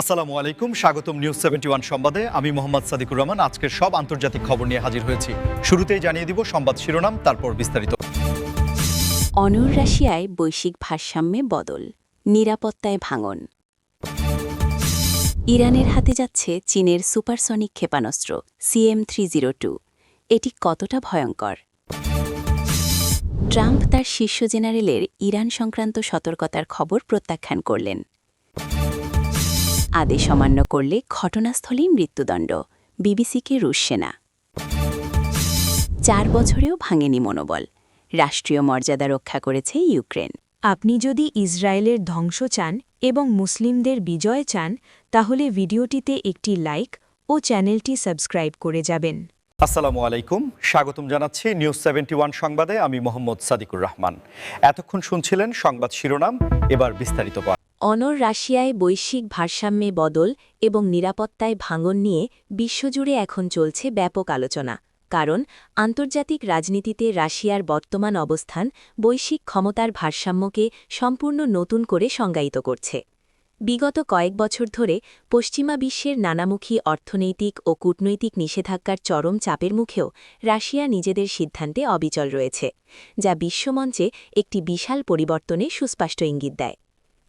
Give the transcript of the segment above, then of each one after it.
আসসালামু আলাইকুম, স্বাগতম নিউজ 71 সংবাদে। আমি মোহাম্মদ সাদিকুর রহমান। আজকের সব আন্তর্জাতিক খবর নিয়ে হাজির হয়েছি। শুরুতেই জানিয়ে দিব সংবাদ শিরোনাম, তারপর বিস্তারিত। অনর রাশিয়ায় বৈশ্বিক ভারসাম্যে বদল, নিরাপত্তায় ভাঙন। ইরানের হাতে যাচ্ছে চীনের সুপারসনিক ক্ষেপণাস্ত্র CM-302। এটি কতটা ভয়ঙ্কর? ট্রাম্প তার শীর্ষ জেনারেলের ইরান সংক্রান্ত সতর্কতার খবর প্রত্যাখ্যান করলেন। আদেশ অমান্য করলে ঘটনাস্থলেই মৃত্যুদণ্ড, বিবিসিকে রুশ সেনা। 4 বছরেও ভাঙেনি মনোবল, রাষ্ট্রীয় মর্যাদা রক্ষা করেছে ইউক্রেন। আপনি যদি ইসরায়েলের ধ্বংস চান এবং মুসলিমদের বিজয় চান, তাহলে ভিডিওটিতে একটি লাইক ও চ্যানেলটি সাবস্ক্রাইব করে যাবেন। আসসালামু আলাইকুম, স্বাগতম জানাচ্ছি নিউজ 71 সংবাদে। আমি মোহাম্মদ সাদিকুর রহমান। এতক্ষণ শুনছিলেন সংবাদ শিরোনাম, এবার বিস্তারিত। অনর রাশিয়ায় বৈশ্বিক ভারসাম্যে বদল এবং নিরাপত্তায় ভাঙন নিয়ে বিশ্বজুড়ে এখন চলছে ব্যাপক আলোচনা। কারণ আন্তর্জাতিক রাজনীতিতে রাশিয়ার বর্তমান অবস্থান বৈশ্বিক ক্ষমতার ভারসাম্যকে সম্পূর্ণ নতুন করে সংজ্ঞায়িত করছে। বিগত কয়েক বছর ধরে পশ্চিমা বিশ্বের নানামুখী অর্থনৈতিক ও কূটনৈতিক নিষেধাজ্ঞার চরম চাপের মুখেও রাশিয়া নিজেদের সিদ্ধান্তে অবিচল রয়েছে, যা বিশ্বমঞ্চে একটি বিশাল পরিবর্তনে সুস্পষ্ট ইঙ্গিত দেয়।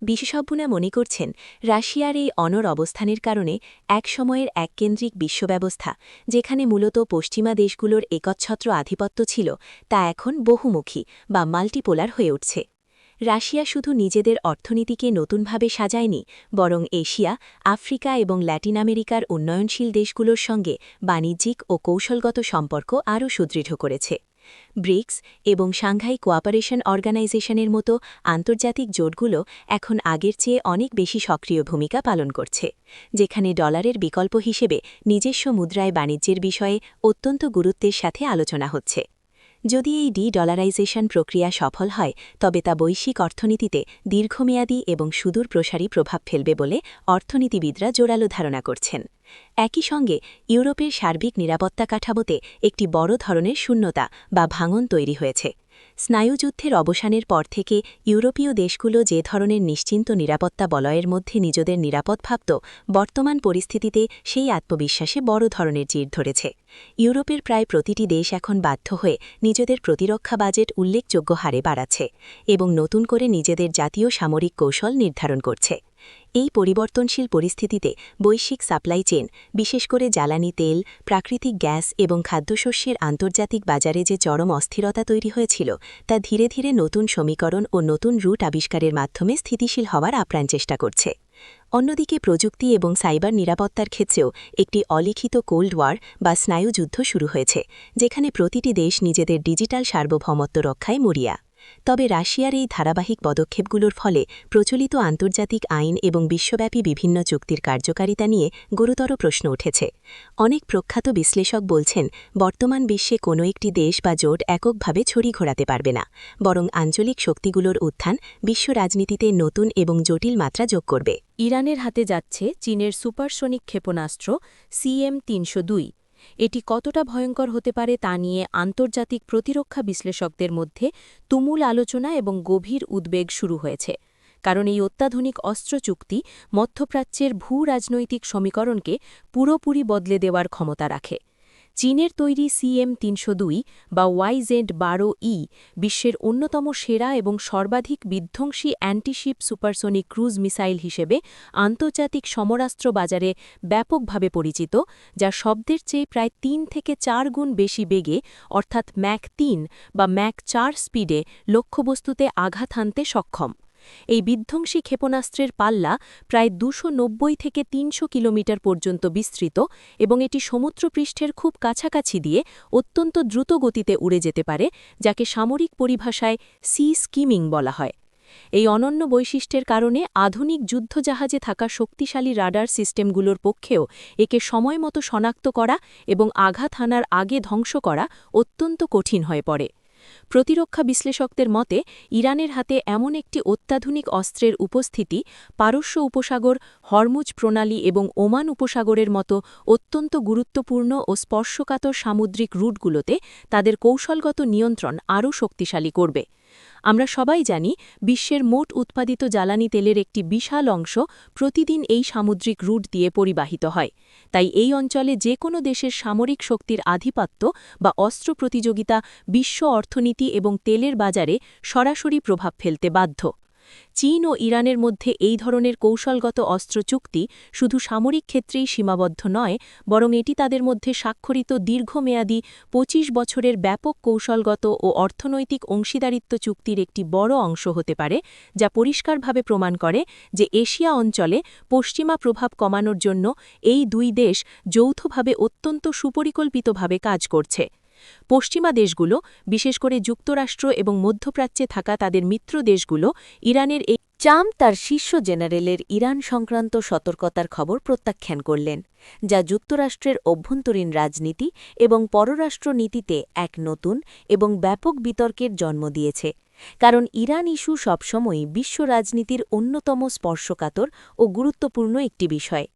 বিশেষজ্ঞরা মনে করছেন, রাশিয়ার এই অনর অবস্থানের কারণে এক সময়ের এককেন্দ্রিক বিশ্বব্যবস্থা, যেখানে মূলত পশ্চিমা দেশগুলোর একচ্ছত্র আধিপত্য ছিল, তা এখন বহুমুখী বা মাল্টিপোলার হয়ে উঠছে। রাশিয়া শুধু নিজেদের অর্থনীতিকে নতুনভাবে সাজায়নি, বরং এশিয়া, আফ্রিকা এবং ল্যাটিন আমেরিকার উন্নয়নশীল দেশগুলোর সঙ্গে বাণিজ্যিক ও কৌশলগত সম্পর্ক আরও সুদৃঢ় করেছে। ব্রিক্স এবং সাংঘাই কোঅপারেশন অর্গানাইজেশনের মতো আন্তর্জাতিক জোটগুলো এখন আগের চেয়ে অনেক বেশি সক্রিয় ভূমিকা পালন করছে, যেখানে ডলারের বিকল্প হিসেবে নিজস্ব মুদ্রায় বাণিজ্যের বিষয়ে অত্যন্ত গুরুত্বের সাথে আলোচনা হচ্ছে। যদি এই ডলারাইজেশন প্রক্রিয়া সফল হয়, তবে তা বৈশ্বিক অর্থনীতিতে দীর্ঘমেয়াদী এবং সুদূর প্রসারী প্রভাব ফেলবে বলে অর্থনীতিবিদরা জোরালো ধারণা করছেন। একই সঙ্গে ইউরোপের সার্বিক নিরাপত্তা কাঠামোতে একটি বড় ধরনের শূন্যতা বা ভাঙন তৈরি হয়েছে। স্নায়ুযুদ্ধের অবসানের পর থেকে ইউরোপীয় দেশগুলো যে ধরনের নিশ্চিন্ত নিরাপত্তা বলয়ের মধ্যে নিজেদের নিরাপদ ভাবত, বর্তমান পরিস্থিতিতে সেই আত্মবিশ্বাসে বড় ধরনের জির ধরেছে। ইউরোপের প্রায় প্রতিটি দেশ এখন বাধ্য হয়ে নিজেদের প্রতিরক্ষা বাজেট উল্লেখযোগ্য হারে বাড়াচ্ছে এবং নতুন করে নিজেদের জাতীয় সামরিক কৌশল নির্ধারণ করছে। এই পরিবর্তনশীল পরিস্থিতিতে বৈশ্বিক সাপ্লাই চেন, বিশেষ করে জ্বালানি তেল, প্রাকৃতিক গ্যাস এবং খাদ্যশস্যের আন্তর্জাতিক বাজারে যে চরম অস্থিরতা তৈরি হয়েছিল, তা ধীরে ধীরে নতুন সমীকরণ ও নতুন রুট আবিষ্কারের মাধ্যমে স্থিতিশীল হওয়ার আপ্রাণ চেষ্টা করছে। অন্যদিকে প্রযুক্তি এবং সাইবার নিরাপত্তার ক্ষেত্রেও একটি অলিখিত কোল্ড ওয়ার বা স্নায়ুযুদ্ধ শুরু হয়েছে, যেখানে প্রতিটি দেশ নিজেদের ডিজিটাল সার্বভৌমত্ব রক্ষায় মরিয়া। তবে রাশিয়ার এই ধারাবাহিক পদক্ষেপগুলোর ফলে প্রচলিত আন্তর্জাতিক আইন এবং বিশ্বব্যাপী বিভিন্ন চুক্তির কার্যকারিতা নিয়ে গুরুতর প্রশ্ন উঠেছে। অনেক প্রখ্যাত বিশ্লেষক বলছেন, বর্তমান বিশ্বে কোনো একটি দেশ বা জোট এককভাবে ছড়ি ঘোরাতে পারবে না, বরং আঞ্চলিক শক্তিগুলোর উত্থান বিশ্ব রাজনীতিতে নতুন এবং জটিল মাত্রা যোগ করবে। ইরানের হাতে যাচ্ছে চীনের সুপারসনিক ক্ষেপণাস্ত্র CM-302। এটি কতটা ভয়ঙ্কর হতে পারে তা নিয়ে আন্তর্জাতিক প্রতিরক্ষা বিশ্লেষকদের মধ্যে তুমুল আলোচনা এবং গভীর উদ্বেগ শুরু হয়েছে। কারণ এই অত্যাধুনিক অস্ত্র চুক্তি মধ্যপ্রাচ্যের ভূ-রাজনৈতিক সমীকরণকে পুরোপুরি বদলে দেওয়ার ক্ষমতা রাখে। চীনের তৈরি CM-302 বা YZ-12E বিশ্বের অন্যতম সেরা এবং সর্বাধিক বিধ্বংসী অ্যান্টিশিপ সুপারসনিক ক্রুজ মিসাইল হিসেবে আন্তর্জাতিক সমরাস্ত্র বাজারে ব্যাপকভাবে পরিচিত, যা শব্দের চেয়ে প্রায় 3 থেকে 4 গুণ বেশি বেগে, অর্থাৎ ম্যাক 3 বা ম্যাক 4 স্পিডে লক্ষ্যবস্তুতে আঘাত হানতে সক্ষম। এই বিধ্বংসী ক্ষেপণাস্ত্রের পাল্লা প্রায় 290 থেকে 300 কিলোমিটার পর্যন্ত বিস্তৃত এবং এটি সমুদ্রপৃষ্ঠের খুব কাছাকাছি দিয়ে অত্যন্ত দ্রুত গতিতে উড়ে যেতে পারে, যাকে সামরিক পরিভাষায় সি স্কিমিং বলা হয়। এই অনন্য বৈশিষ্ট্যের কারণে আধুনিক যুদ্ধজাহাজে থাকা শক্তিশালী রাডার সিস্টেমগুলোর পক্ষেও একে সময়মতো শনাক্ত করা এবং আঘাত হানার আগে ধ্বংস করা অত্যন্ত কঠিন হয়ে পড়ে। প্রতিরক্ষা বিশ্লেষকদের মতে, ইরানের হাতে এমন একটি অত্যাধুনিক অস্ত্রের উপস্থিতি পারস্য উপসাগর, হরমুজ প্রণালী এবং ওমান উপসাগরের মতো অত্যন্ত গুরুত্বপূর্ণ ও স্পর্শকাতর সামুদ্রিক রুটগুলোতে তাদের কৌশলগত নিয়ন্ত্রণ আরও শক্তিশালী করবে। আমরা সবাই জানি বিশ্বের মোট উৎপাদিত জ্বালানি তেলের একটি বিশাল অংশ প্রতিদিন এই সামুদ্রিক রুট দিয়ে পরিবাহিত হয়। তাই এই অঞ্চলে যে কোনো দেশের সামরিক শক্তির আধিপত্য বা অস্ত্র প্রতিযোগিতা বিশ্ব অর্থনীতি এবং তেলের বাজারে সরাসরি প্রভাব ফেলতে বাধ্য। চীন ও ইরানের মধ্যে এই ধরনের কৌশলগত অস্ত্র চুক্তি শুধু সামরিক ক্ষেত্রেই সীমাবদ্ধ নয়, বরং এটি তাদের মধ্যে স্বাক্ষরিত দীর্ঘমেয়াদী ২৫ বছরের ব্যাপক কৌশলগত ও অর্থনৈতিক অংশীদারিত্ব চুক্তির একটি বড় অংশ হতে পারে, যা পরিষ্কারভাবে প্রমাণ করে যে এশিয়া অঞ্চলে পশ্চিমা প্রভাব কমানোর জন্য এই দুই দেশ যৌথভাবে অত্যন্ত সুপরিকল্পিতভাবে কাজ করছে। পশ্চিমা দেশগুলো, বিশেষ করে যুক্তরাষ্ট্র এবং মধ্যপ্রাচ্যে থাকা তাদের মিত্র দেশগুলো, ইরানের এই ট্রাম্প তার শীর্ষ জেনারেলের ইরান সংক্রান্ত সতর্কতার খবর প্রত্যাখ্যান করলেন, যা যুক্তরাষ্ট্রের অভ্যন্তরীণ রাজনীতি এবং পররাষ্ট্র নীতিতে এক নতুন এবং ব্যাপক বিতর্কের জন্ম দিয়েছে। কারণ ইরান ইস্যু সবসময়ই বিশ্ব রাজনীতির অন্যতম স্পর্শকাতর ও গুরুত্বপূর্ণ একটি বিষয়।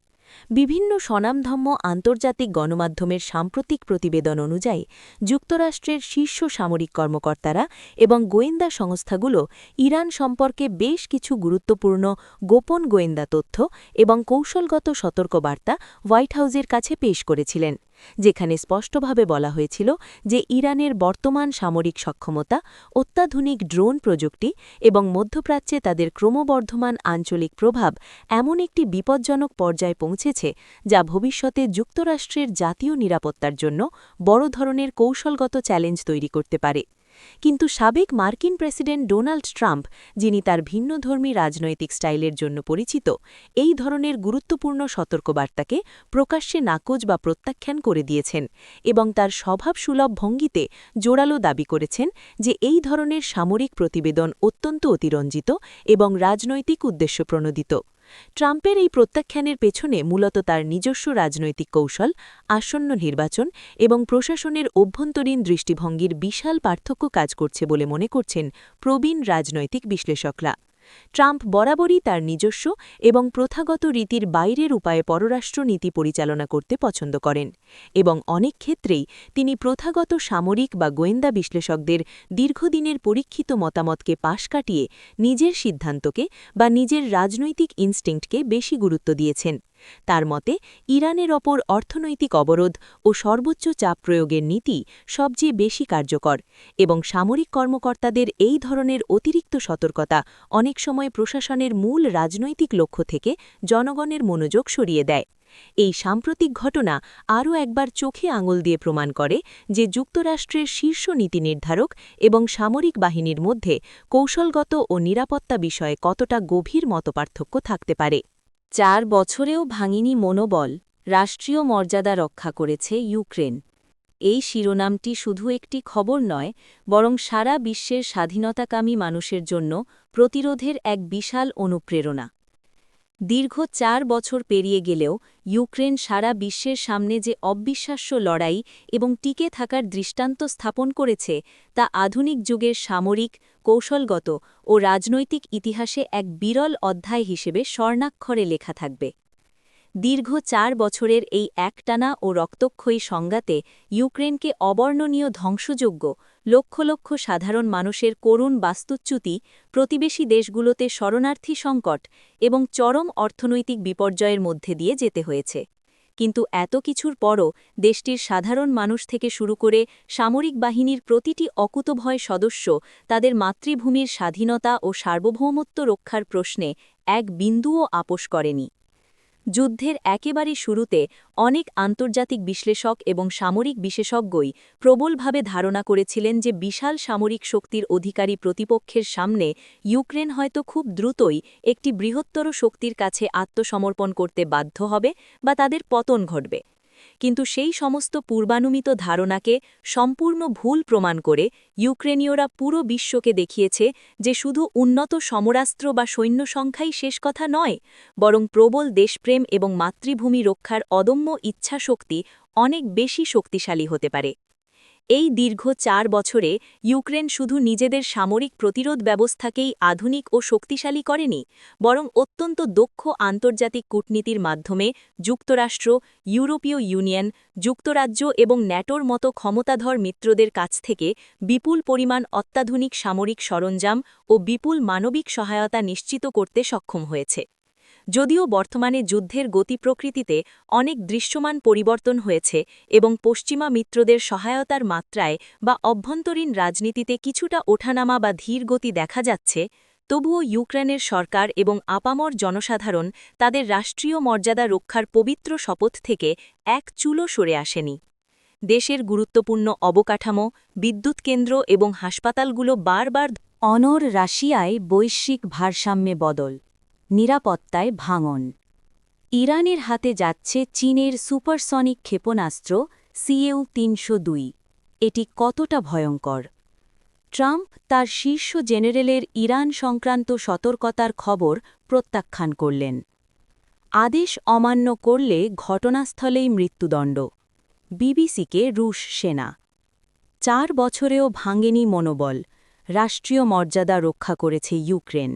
বিভিন্ন স্বনামধন্য আন্তর্জাতিক গণমাধ্যমের সাম্প্রতিক প্রতিবেদন অনুযায়ী যুক্তরাষ্ট্রের শীর্ষ সামরিক কর্মকর্তারা এবং গোয়েন্দা সংস্থাগুলো ইরান সম্পর্কে বেশ কিছু গুরুত্বপূর্ণ গোপন গোয়েন্দা তথ্য এবং কৌশলগত সতর্কবার্তা হোয়াইট হাউসের কাছে পেশ করেছিলেন, যেখানে স্পষ্টভাবে বলা হয়েছিল যে ইরানের বর্তমান সামরিক সক্ষমতা, অত্যাধুনিক ড্রোন প্রযুক্তি এবং মধ্যপ্রাচ্যে তাদের ক্রমবর্ধমান আঞ্চলিক প্রভাব এমন একটি বিপজ্জনক পর্যায়ে পৌঁছেছে যা ভবিষ্যতে যুক্তরাষ্ট্রের জাতীয় নিরাপত্তার জন্য বড় ধরনের কৌশলগত চ্যালেঞ্জ তৈরি করতে পারে। কিন্তু সাবেক মার্কিন প্রেসিডেন্ট ডোনাল্ড ট্রাম্প, যিনি তার ভিন্নধর্মী রাজনৈতিক স্টাইলের জন্য পরিচিত, এই ধরনের গুরুত্বপূর্ণ সতর্কবার্তাকে প্রকাশ্যে নাকচ বা প্রত্যাখ্যান করে দিয়েছেন এবং তার স্বভাবসুলভ ভঙ্গিতে জোরালো দাবি করেছেন যে এই ধরনের সামরিক প্রতিবেদন অত্যন্ত অতিরঞ্জিত এবং রাজনৈতিক উদ্দেশ্যপ্রণোদিত। ট্রাম্পের এই প্রত্যাখ্যানের পেছনে মূলত তার নিজস্ব রাজনৈতিক কৌশল, আসন্ন নির্বাচন এবং প্রশাসনের অভ্যন্তরীণ দৃষ্টিভঙ্গির বিশাল পার্থক্য কাজ করছে বলে মনে করছেন প্রবীণ রাজনৈতিক বিশ্লেষকরা। ট্রাম্প বরাবরই তার নিজস্ব এবং প্রথাগত রীতির বাইরের উপায়ে পররাষ্ট্র নীতি পরিচালনা করতে পছন্দ করেন এবং অনেক ক্ষেত্রেই তিনি প্রথাগত সামরিক বা গোয়েন্দা বিশ্লেষকদের দীর্ঘদিনের পরীক্ষিত মতামতকে পাশ কাটিয়ে নিজের সিদ্ধান্তকে বা নিজের রাজনৈতিক ইনস্টিংক্টকে বেশি গুরুত্ব দিয়েছেন। তার মতে ইরানের ওপর অর্থনৈতিক অবরোধ ও সর্বোচ্চ চাপ প্রয়োগের নীতি সবচেয়ে বেশি কার্যকর এবং সামরিক কর্মকর্তাদের এই ধরনের অতিরিক্ত সতর্কতা অনেক সময় প্রশাসনের মূল রাজনৈতিক লক্ষ্য থেকে জনগণের মনোযোগ সরিয়ে দেয়। এই সাম্প্রতিক ঘটনা আরও একবার চোখে আঙুল দিয়ে প্রমাণ করে যে যুক্তরাষ্ট্রের শীর্ষ নীতি নির্ধারক এবং সামরিক বাহিনীর মধ্যে কৌশলগত ও নিরাপত্তা বিষয়ে কতটা গভীর মতপার্থক্য থাকতে পারে। 4 বছরেও ভাঙিনি মনোবল, রাষ্ট্রীয় মর্যাদা রক্ষা করেছে ইউক্রেন। এই শিরোনামটি শুধু একটি খবর নয়, বরং সারা বিশ্বের স্বাধীনতাকামী মানুষের জন্য প্রতিরোধের এক বিশাল অনুপ্রেরণা। দীর্ঘ 4 বছর পেরিয়ে গেলেও ইউক্রেন সারা বিশ্বের সামনে যে অবিশ্বাস্য লড়াই এবং টিকে থাকার দৃষ্টান্ত স্থাপন করেছে, তা আধুনিক যুগের সামরিক, কৌশলগত ও রাজনৈতিক ইতিহাসে এক বিরল অধ্যায় হিসেবে স্বর্ণাক্ষরে লেখা থাকবে। দীর্ঘ 4 বছরের এই একটানা ও রক্তক্ষয়ী সংঘাতে ইউক্রেনকে অবর্ণনীয় ধ্বংসযোগ্য, লক্ষ লক্ষ সাধারণ মানুষের করুণ বাস্তুচ্যুতি, প্রতিবেশী দেশগুলোতে শরণার্থী সংকট এবং চরম অর্থনৈতিক বিপর্যয়ের মধ্যে দিয়ে যেতে হয়েছে। কিন্তু এত কিছুর পরও দেশটির সাধারণ মানুষ থেকে শুরু করে সামরিক বাহিনীর প্রতিটি অকুতভয় সদস্য তাদের মাতৃভূমির স্বাধীনতা ও সার্বভৌমত্ব রক্ষার প্রশ্নে এক বিন্দুও আপোস করেনি। যুদ্ধের একেবারে শুরুতে অনেক আন্তর্জাতিক বিশ্লেষক এবং সামরিক বিশেষজ্ঞই প্রবলভাবে ধারণা করেছিলেন যে বিশাল সামরিক শক্তির অধিকারী প্রতিপক্ষের সামনে ইউক্রেন হয়তো খুব দ্রুতই একটি বৃহত্তর শক্তির কাছে আত্মসমর্পণ করতে বাধ্য হবে বা তাদের পতন ঘটবে। কিন্তু সেই সমস্ত পূর্বানুমিত ধারণাকে সম্পূর্ণ ভুল প্রমাণ করে ইউক্রেনীয়রা পুরো বিশ্বকে দেখিয়েছে যে শুধু উন্নত সমরাস্ত্র বা সৈন্য সংখ্যাই শেষ কথা নয়, বরং প্রবল দেশপ্রেম এবং মাতৃভূমি রক্ষার অদম্য ইচ্ছাশক্তি অনেক বেশি শক্তিশালী হতে পারে। এই দীর্ঘ 4 বছরে ইউক্রেন শুধু নিজেদের সামরিক প্রতিরোধ ব্যবস্থাকেই আধুনিক ও শক্তিশালী করেনি, বরং অত্যন্ত দক্ষ আন্তর্জাতিক কূটনীতির মাধ্যমে যুক্তরাষ্ট্র, ইউরোপীয় ইউনিয়ন, যুক্তরাজ্য এবং ন্যাটোর মতো ক্ষমতাধর মিত্রদের কাছ থেকে বিপুল পরিমাণ অত্যাধুনিক সামরিক সরঞ্জাম ও বিপুল মানবিক সহায়তা নিশ্চিত করতে সক্ষম হয়েছে। যদিও বর্তমানে যুদ্ধের গতি প্রকৃতিতে অনেক দৃশ্যমান পরিবর্তন হয়েছে এবং পশ্চিমা মিত্রদের সহায়তার মাত্রায় বা অভ্যন্তরীণ রাজনীতিতে কিছুটা ওঠানামা বা ধীর গতি দেখা যাচ্ছে, তবুও ইউক্রেনের সরকার এবং আপামর জনসাধারণ তাদের রাষ্ট্রীয় মর্যাদা রক্ষার পবিত্র শপথ থেকে এক চুলও সরে আসেনি। দেশের গুরুত্বপূর্ণ অবকাঠামো, বিদ্যুৎ কেন্দ্র এবং হাসপাতালগুলো বারবার অনর রাশিয়ায় বৈশ্বিক ভারসাম্যে বদল, নিরাপত্তায় ভাঙন। ইরানের হাতে যাচ্ছে চীনের সুপারসনিক ক্ষেপণাস্ত্র CU-302। এটি কতটা ভয়ঙ্কর? ট্রাম্প তার শীর্ষ জেনারেলের ইরান সংক্রান্ত সতর্কতার খবর প্রত্যাখ্যান করলেন। আদেশ অমান্য করলে ঘটনাস্থলেই মৃত্যুদণ্ড। বিবিসিকে রুশ সেনা। 4 বছরেও ভাঙেনি মনোবল, রাষ্ট্রীয় মর্যাদা রক্ষা করেছে ইউক্রেন।